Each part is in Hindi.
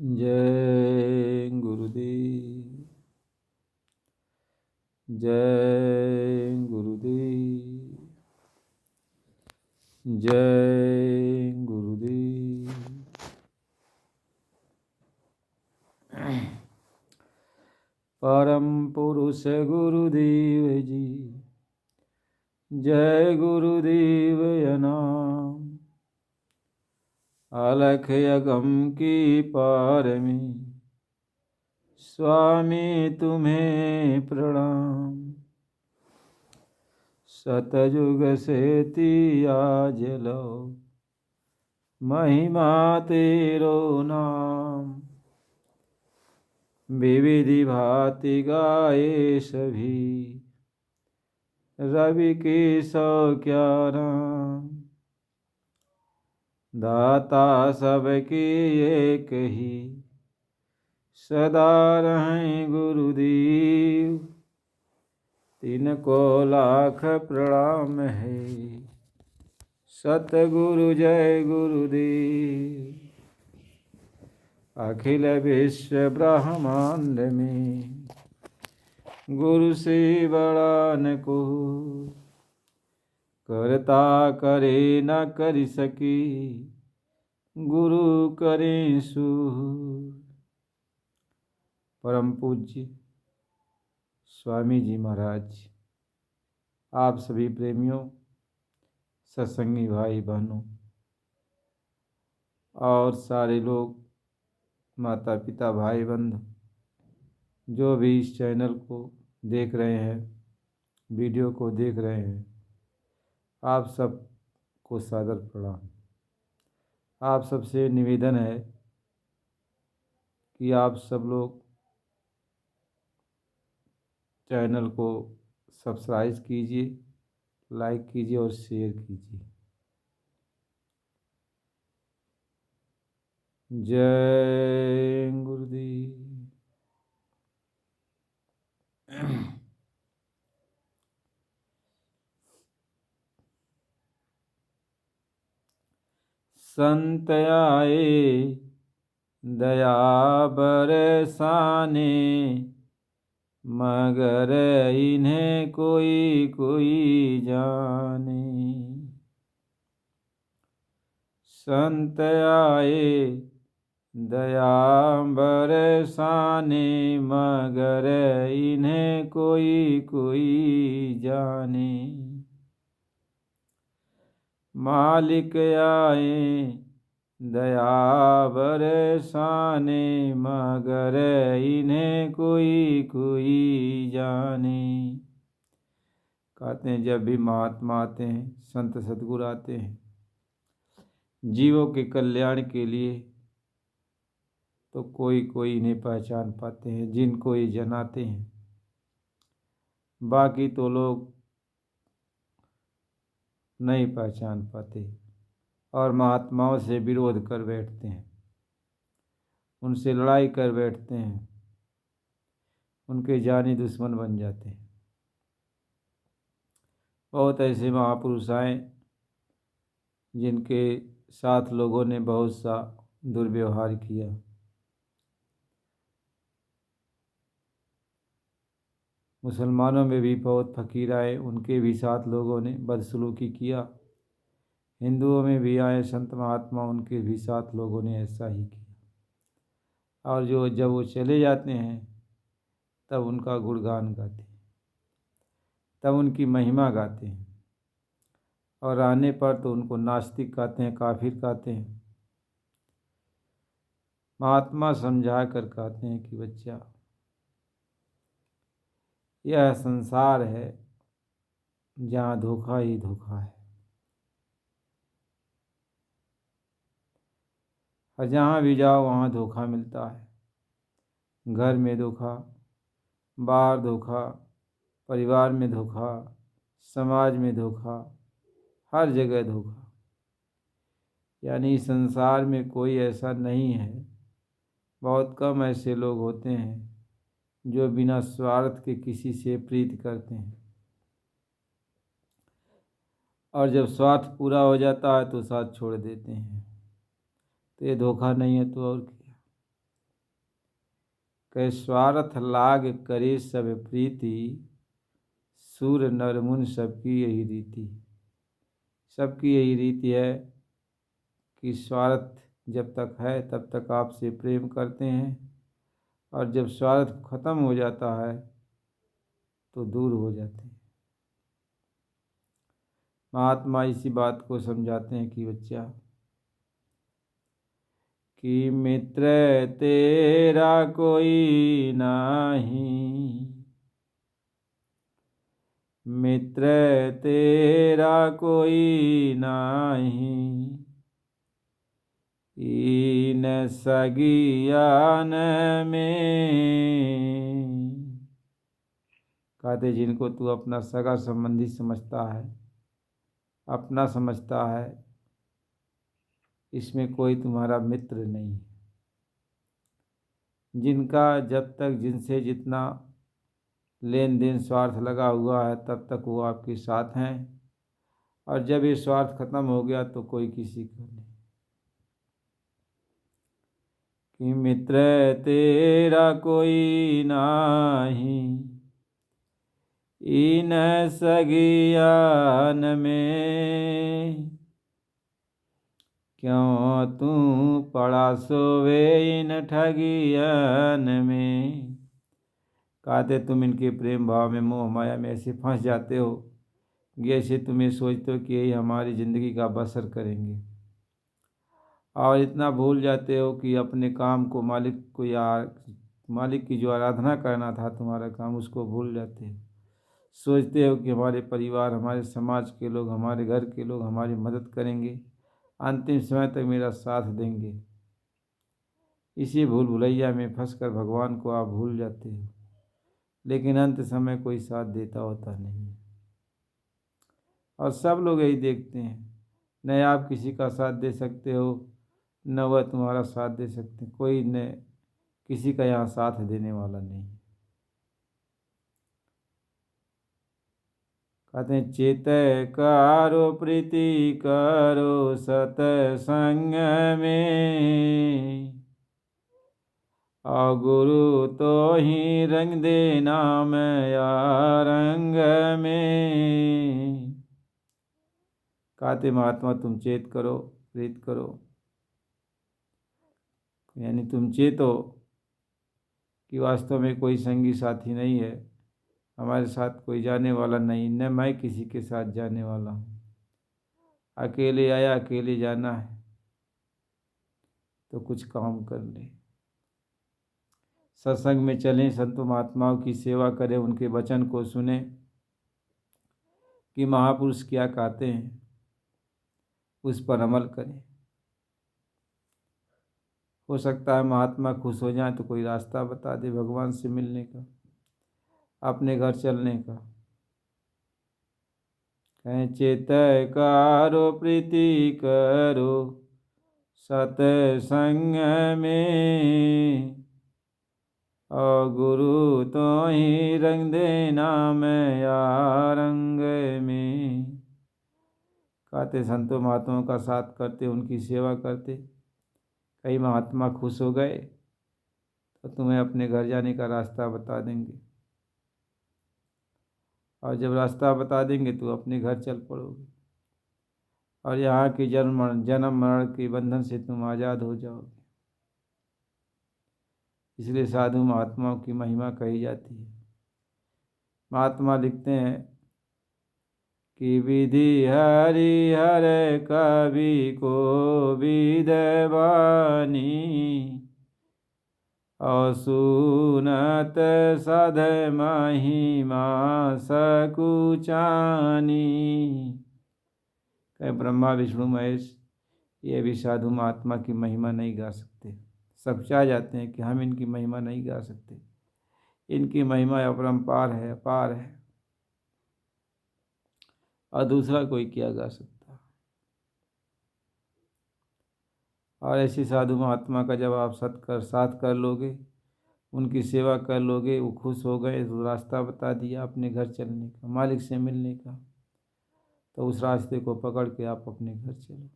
जय गुरुदेव। जय गुरुदेव। जय गुरुदेव। परम पुरुष गुरुदेव जी, जय गुरुदेव नाम। अलख अगम की पार में स्वामी तुम्हें प्रणाम। सतयुग से आज लो महिमा तेरो नाम। विविधि भांति गाए सभी रवि के सौ क्या नाम। दाता सबके एक ही सदा रहें गुरुदेव। तिनको लाख प्रणाम है सतगुरु जय गुरुदेव। अखिल विश्व ब्रह्मांड में गुरु से बड़ा न को। करता करे न कर सकी गुरु करें सु। परम पूज्य स्वामी जी महाराज, आप सभी प्रेमियों, सत्संगी भाई बहनों और सारे लोग, माता पिता भाई बंधु जो भी इस चैनल को देख रहे हैं, वीडियो को देख रहे हैं, आप सब को सादर प्रणाम। आप सबसे निवेदन है कि आप सब लोग चैनल को सब्सक्राइब कीजिए, लाइक कीजिए और शेयर कीजिए। जय गुरुदेव। संत आए दया बरसाने, मगर इन्हें कोई कोई जाने। संत आए दया बरसाने, मगर इन्हें कोई कोई जाने। मालिक आए दया बरसाने, मगर इन्हें कोई कोई जाने। कहते हैं जब भी महात्मा आते हैं, संत सद्गुरु आते हैं जीवों के कल्याण के लिए, तो कोई कोई इन्हें पहचान पाते हैं, जिनको ये जनाते हैं। बाकी तो लोग नहीं पहचान पाते और महात्माओं से विरोध कर बैठते हैं, उनसे लड़ाई कर बैठते हैं, उनके जानी दुश्मन बन जाते हैं। बहुत ऐसे महापुरुष आए जिनके साथ लोगों ने बहुत सा दुर्व्यवहार किया। मुसलमानों में भी बहुत फकीर आए, उनके भी साथ लोगों ने बदसलूकी किया। हिंदुओं में भी आए संत महात्मा, उनके भी साथ लोगों ने ऐसा ही किया। और जब वो चले जाते हैं तब उनका गुणगान गाते हैं, तब उनकी महिमा गाते हैं। और आने पर तो उनको नास्तिक कहते हैं, काफिर कहते हैं। महात्मा समझा कर कहते हैं कि बच्चा, यह संसार है जहाँ धोखा ही धोखा है, और जहाँ भी जाओ वहाँ धोखा मिलता है। घर में धोखा, बाहर धोखा, परिवार में धोखा, समाज में धोखा, हर जगह धोखा। यानी संसार में कोई ऐसा नहीं है, बहुत कम ऐसे लोग होते हैं जो बिना स्वार्थ के किसी से प्रीति करते हैं, और जब स्वार्थ पूरा हो जाता है तो साथ छोड़ देते हैं। तो ये धोखा नहीं है तो और क्या। कै स्वार्थ लाग करे सब प्रीति, सूर नर मुन सबकी यही रीति। सबकी यही रीति है कि स्वार्थ जब तक है तब तक आपसे प्रेम करते हैं, और जब स्वार्थ खत्म हो जाता है तो दूर हो जाते हैं। महात्मा इसी बात को समझाते हैं कि बच्चा, कि मित्र तेरा कोई नहीं, मित्र तेरा कोई नहीं, इन सगियान में। कहते जिनको तू अपना सगा संबंधी समझता है, अपना समझता है, इसमें कोई तुम्हारा मित्र नहीं है। जिनका जब तक जिनसे जितना लेन देन स्वार्थ लगा हुआ है तब तक वो आपके साथ हैं, और जब ये स्वार्थ खत्म हो गया तो कोई किसी को नहीं। कि मित्र तेरा कोई नहीं, इन सगियान में, क्यों तू पड़ा सोवे इन ठगियान में। कहते तुम इनके प्रेम भाव में, मोह माया में ऐसे फंस जाते हो कि ऐसे तुम ये सोचते हो कि यही हमारी ज़िंदगी का बसर करेंगे, और इतना भूल जाते हो कि अपने काम को, मालिक को, या मालिक की जो आराधना करना था तुम्हारा काम, उसको भूल जाते हो। सोचते हो कि हमारे परिवार, हमारे समाज के लोग, हमारे घर के लोग हमारी मदद करेंगे, अंतिम समय तक मेरा साथ देंगे। इसी भूल भुलैया में फंसकर भगवान को आप भूल जाते हो, लेकिन अंत समय कोई साथ देता होता नहीं है। और सब लोग यही देखते हैं, न आप किसी का साथ दे सकते हो, न वह तुम्हारा साथ दे सकते। कोई न किसी का यहाँ साथ देने वाला नहीं। कहते हैं चेत कारो प्रीति करो सतसंग में, और गुरु तो ही रंग दे नाम या रंग में। कहते महात्मा तुम चेत करो, प्रीत करो, यानी तुम चेतो कि वास्तव में कोई संगी साथी नहीं है, हमारे साथ कोई जाने वाला नहीं, न मैं किसी के साथ जाने वाला हूँ। अकेले आया, अकेले जाना है, तो कुछ काम कर ले। सत्संग में चलें, संतों महात्माओं की सेवा करें, उनके वचन को सुने कि महापुरुष क्या कहते हैं, उस पर अमल करें। हो सकता है महात्मा खुश हो जाए तो कोई रास्ता बता दे भगवान से मिलने का, अपने घर चलने का। कहें चेत कारो प्रीति करो सतसंग में, और गुरु तो ही रंग दे नाम या रंग में। कहते संतों महात्माओं का साथ करते, उनकी सेवा करते, कई महात्मा खुश हो गए तो तुम्हें अपने घर जाने का रास्ता बता देंगे, और जब रास्ता बता देंगे तो अपने घर चल पड़ोगे, और यहाँ की जन्म मरण के बंधन से तुम आज़ाद हो जाओगे। इसलिए साधु महात्माओं की महिमा कही जाती है। महात्मा लिखते हैं कि विधि हरि हर कवि को विदवानी, और सुनत सध महिमा सकुचानी। कहे ब्रह्मा विष्णु महेश ये भी साधु महात्मा की महिमा नहीं गा सकते, सकुचा जाते हैं कि हम इनकी महिमा नहीं गा सकते, इनकी महिमा अपरंपार है, अपार है, और दूसरा कोई क्या गा सकता। और ऐसी साधु महात्मा का जब आप साथ कर लोगे, उनकी सेवा कर लोगे, वो खुश हो गए तो रास्ता बता दिया अपने घर चलने का, मालिक से मिलने का, तो उस रास्ते को पकड़ के आप अपने घर चलो।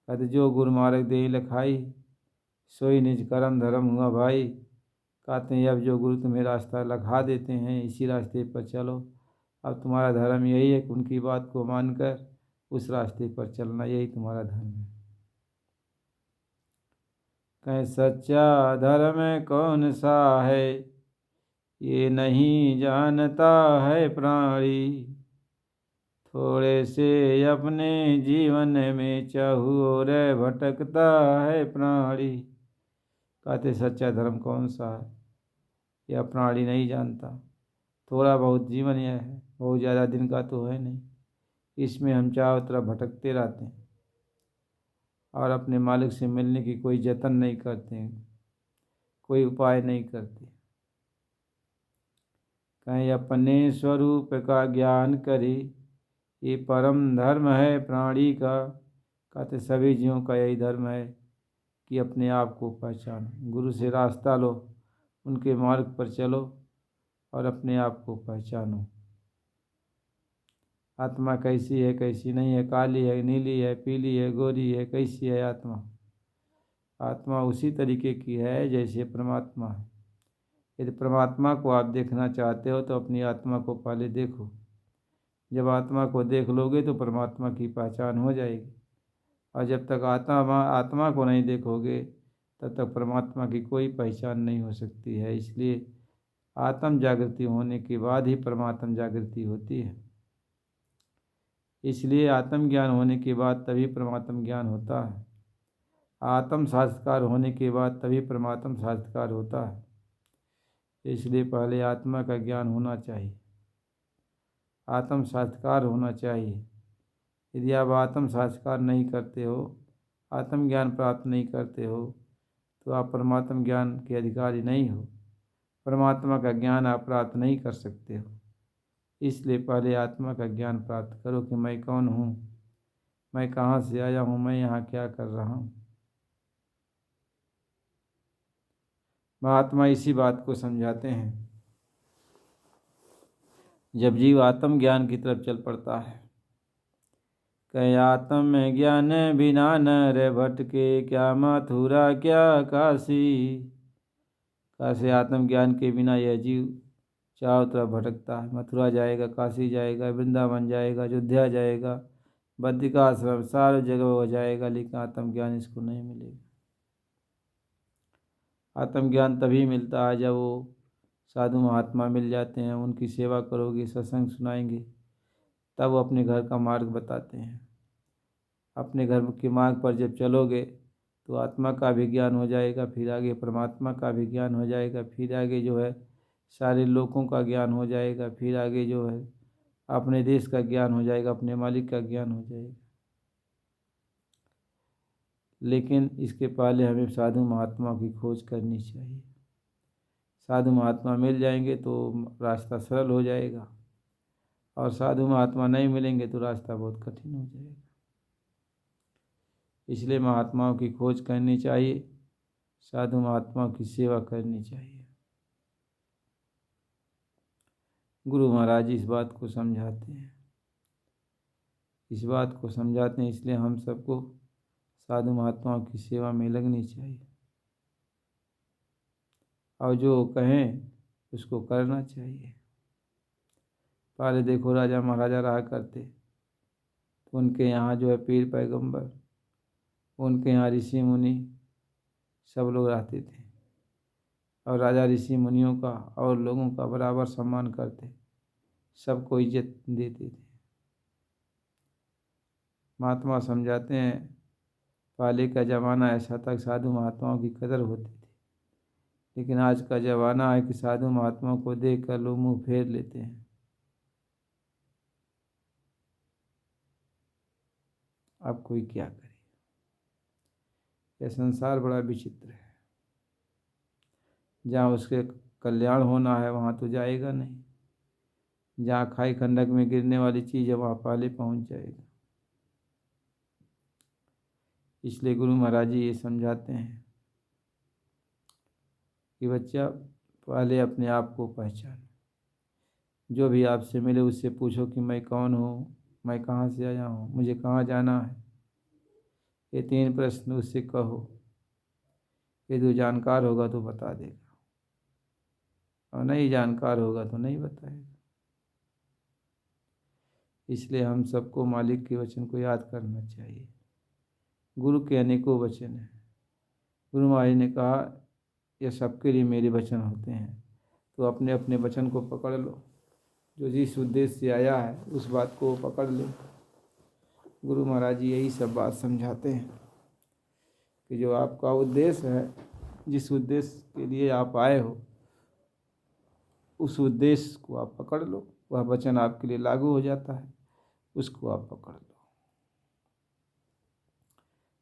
कहते जो गुरु मार्ग दे लखाई, सोई निज कर्म धर्म हुआ भाई। कहते हैं अब जो गुरु तुम्हें रास्ता लखा देते हैं इसी रास्ते पर चलो। अब तुम्हारा धर्म यही है कि उनकी बात को मानकर उस रास्ते पर चलना, यही तुम्हारा धर्म है। कहें सच्चा धर्म कौन सा है, ये नहीं जानता है प्राणी। थोड़े से अपने जीवन में चहुओर भटकता है प्राणी। कहते सच्चा धर्म कौन सा है, यह प्राणी नहीं जानता। थोड़ा बहुत जीवन यह है, बहुत ज़्यादा दिन का तो है नहीं। इसमें हम चारों तरफ भटकते रहते हैं और अपने मालिक से मिलने की कोई जतन नहीं करते हैं, कोई उपाय नहीं करते। कहीं अपने स्वरूप का ज्ञान करे, ये परम धर्म है प्राणी का। कहते सभी जीवों का यही धर्म है कि अपने आप को पहचानो, गुरु से रास्ता लो, उनके मार्ग पर चलो और अपने आप को पहचानो। आत्मा कैसी है कैसी नहीं है, काली है नीली है पीली है गोरी है, कैसी है आत्मा। आत्मा उसी तरीके की है जैसे परमात्मा है। यदि परमात्मा को आप देखना चाहते हो तो अपनी आत्मा को पहले देखो। जब आत्मा को देख लोगे तो परमात्मा की पहचान हो जाएगी, और जब तक आत्मा को नहीं देखोगे तब तक परमात्मा की कोई पहचान नहीं हो सकती है। इसलिए आत्म जागृति होने के बाद ही परमात्म जागृति होती है। इसलिए आत्मज्ञान होने के बाद तभी परमात्म ज्ञान होता है। आत्म साक्षात्कार होने के बाद तभी परमात्म साक्षात्कार होता है। इसलिए पहले आत्मा का ज्ञान होना चाहिए, आत्म साक्षात्कार होना चाहिए। यदि आप आत्म साक्षात्कार नहीं करते हो, आत्मज्ञान प्राप्त नहीं करते हो, तो आप परमात्म ज्ञान के अधिकारी नहीं हो। परमात्मा का ज्ञान आप प्राप्त नहीं कर सकते हो। इसलिए पहले आत्मा का ज्ञान प्राप्त करो कि मैं कौन हूँ, मैं कहाँ से आया हूँ, मैं यहाँ क्या कर रहा हूँ। महात्मा इसी बात को समझाते हैं। जब जीव आत्मज्ञान की तरफ चल पड़ता है, कहीं आत्म ज्ञान बिना नर भटके, क्या मथुरा क्या काशी। कैसे आत्मज्ञान के बिना यह जीव चारों तरफ भटकता है। मथुरा जाएगा, काशी जाएगा, वृंदावन जाएगा, अयोध्या जाएगा, बद्रिकाश्रम, सारी जगह हो जाएगा, लेकिन आत्मज्ञान इसको नहीं मिलेगा। आत्मज्ञान तभी मिलता है जब वो साधु महात्मा मिल जाते हैं, उनकी सेवा करोगे, सत्संग सुनाएंगे, तब वो अपने घर का मार्ग बताते हैं। अपने घर के मार्ग पर जब चलोगे तो आत्मा का भी ज्ञान हो जाएगा, फिर आगे परमात्मा का भी ज्ञान हो जाएगा, फिर आगे जो है सारे लोगों का ज्ञान हो जाएगा, फिर आगे जो है अपने देश का ज्ञान हो जाएगा, अपने मालिक का ज्ञान हो जाएगा। लेकिन इसके पहले हमें साधु महात्मा की खोज करनी चाहिए। साधु महात्मा मिल जाएंगे तो रास्ता सरल हो जाएगा, और साधु महात्मा नहीं मिलेंगे तो रास्ता बहुत कठिन हो जाएगा। इसलिए महात्माओं की खोज करनी चाहिए, साधु महात्माओं की सेवा करनी चाहिए। गुरु महाराज इस बात को समझाते हैं, इस बात को समझाते हैं। इसलिए हम सबको साधु महात्माओं की सेवा में लगनी चाहिए, और जो कहें उसको करना चाहिए। पहले देखो राजा महाराजा रहा करते, तो उनके यहाँ जो है पीर पैगंबर, उनके यहाँ ऋषि मुनि सब लोग रहते थे, और राजा ऋषि मुनियों का और लोगों का बराबर सम्मान करते, सबको इज्जत देते थे। महात्मा समझाते हैं पहले का ज़माना ऐसा था कि साधु महात्माओं की कदर होती थी, लेकिन आज का ज़माना है कि साधु महात्माओं को देख कर लोग मुँह फेर लेते हैं। अब कोई क्या करे, यह संसार बड़ा विचित्र है। जहाँ उसके कल्याण होना है वहाँ तो जाएगा नहीं, जहाँ खाई खंडक में गिरने वाली चीज़ है वहाँ पहले पहुँच जाएगा। इसलिए गुरु महाराज जी ये समझाते हैं कि बच्चा पहले अपने आप को पहचानो। जो भी आपसे मिले उससे पूछो कि मैं कौन हूँ, मैं कहाँ से आया हूँ, मुझे कहाँ जाना है। ये 3 प्रश्न उससे कहो। यदि जानकार होगा तो बता देगा, और नहीं जानकार होगा तो नहीं बताएगा। इसलिए हम सबको मालिक के वचन को याद करना चाहिए। गुरु के अनेकों वचन हैं। गुरु महाराज ने कहा, यह सबके लिए मेरे वचन होते हैं, तो अपने अपने वचन को पकड़ लो। जो जिस उद्देश्य से आया है उस बात को पकड़ ले। गुरु महाराज जी यही सब बात समझाते हैं कि जो आपका उद्देश्य है, जिस उद्देश्य के लिए आप आए हो, उस उद्देश्य को आप पकड़ लो। वह वचन आपके लिए लागू हो जाता है, उसको आप पकड़ लो।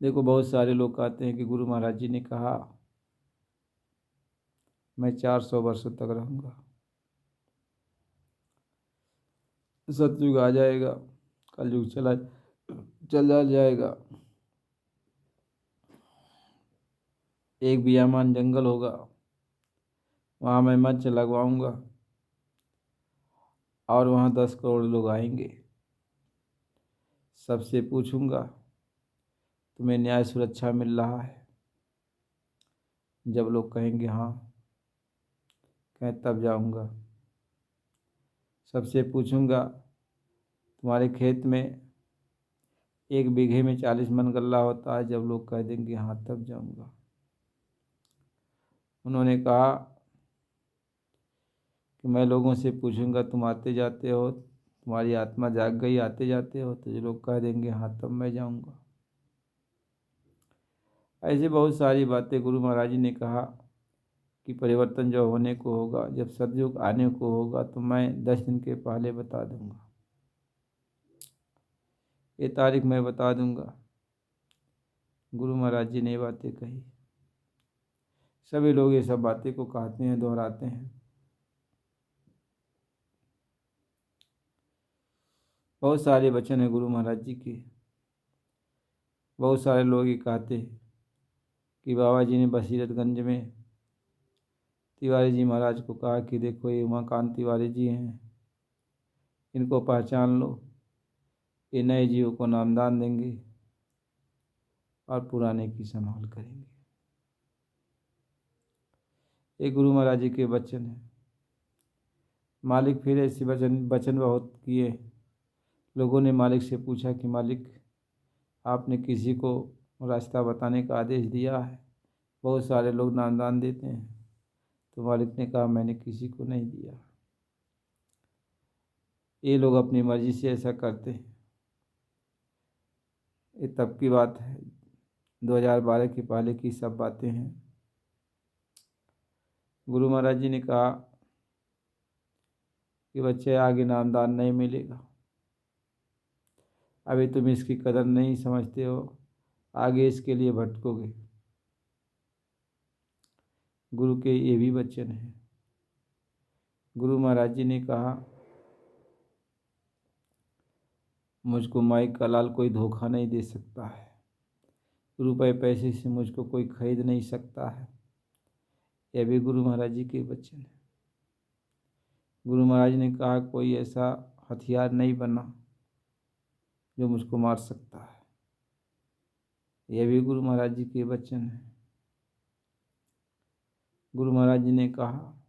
देखो, बहुत सारे लोग कहते हैं कि गुरु महाराज जी ने कहा मैं 400 वर्षों तक रहूँगा, सतयुग आ जाएगा, कलयुग चला जाएगा, एक बियामान जंगल होगा, वहाँ मैं मंच लगवाऊंगा और वहाँ 10 करोड़ लोग आएंगे। सबसे पूछूंगा तुम्हें न्याय सुरक्षा मिल रहा है? जब लोग कहेंगे हाँ, कहें तब जाऊंगा। सबसे पूछूंगा तुम्हारे खेत में 1 बीघे में 40 मन गल्ला होता है? जब लोग कह देंगे हाँ, तब जाऊंगा। उन्होंने कहा कि मैं लोगों से पूछूंगा तुम आते जाते हो, तुम्हारी आत्मा जाग गई आते जाते हो? तो जो लोग कह देंगे हाँ, तब मैं जाऊंगा। ऐसे बहुत सारी बातें गुरु महाराज जी ने कहा कि परिवर्तन जो होने को होगा, जब सतयुग आने को होगा, तो मैं 10 दिन के पहले बता दूंगा, ये तारीख मैं बता दूंगा। गुरु महाराज जी ने ये बातें कही। सभी लोग ये सब बातें को कहते हैं, दोहराते हैं। बहुत सारे वचन हैं गुरु महाराज जी के। बहुत सारे लोग ये कहते हैं कि बाबा जी ने बसीरतगंज में तिवारी जी महाराज को कहा कि देखो ये उमाकांत तिवारी जी हैं, इनको पहचान लो, ये नए जीवों को नामदान देंगे और पुराने की संभाल करेंगे। ये गुरु महाराज जी के वचन हैं। मालिक फिर ऐसे वचन बहुत किए। लोगों ने मालिक से पूछा कि मालिक, आपने किसी को रास्ता बताने का आदेश दिया है, बहुत सारे लोग नामदान देते हैं। तो मालिक ने कहा मैंने किसी को नहीं दिया, ये लोग अपनी मर्जी से ऐसा करते हैं। ये तब की बात है, 2012 के पहले की सब बातें हैं। गुरु महाराज जी ने कहा कि बच्चे आगे नामदान नहीं मिलेगा, अभी तुम इसकी कदर नहीं समझते हो, आगे इसके लिए भटकोगे। गुरु के ये भी वचन हैं। गुरु महाराज जी ने कहा मुझको माई का लाल कोई धोखा नहीं दे सकता है, रुपए पैसे से मुझको कोई खरीद नहीं सकता है। यह भी गुरु महाराज जी के वचन है। गुरु महाराज ने कहा कोई ऐसा हथियार नहीं बना जो मुझको मार सकता है। यह भी गुरु महाराज जी के वचन है। गुरु महाराज जी ने कहा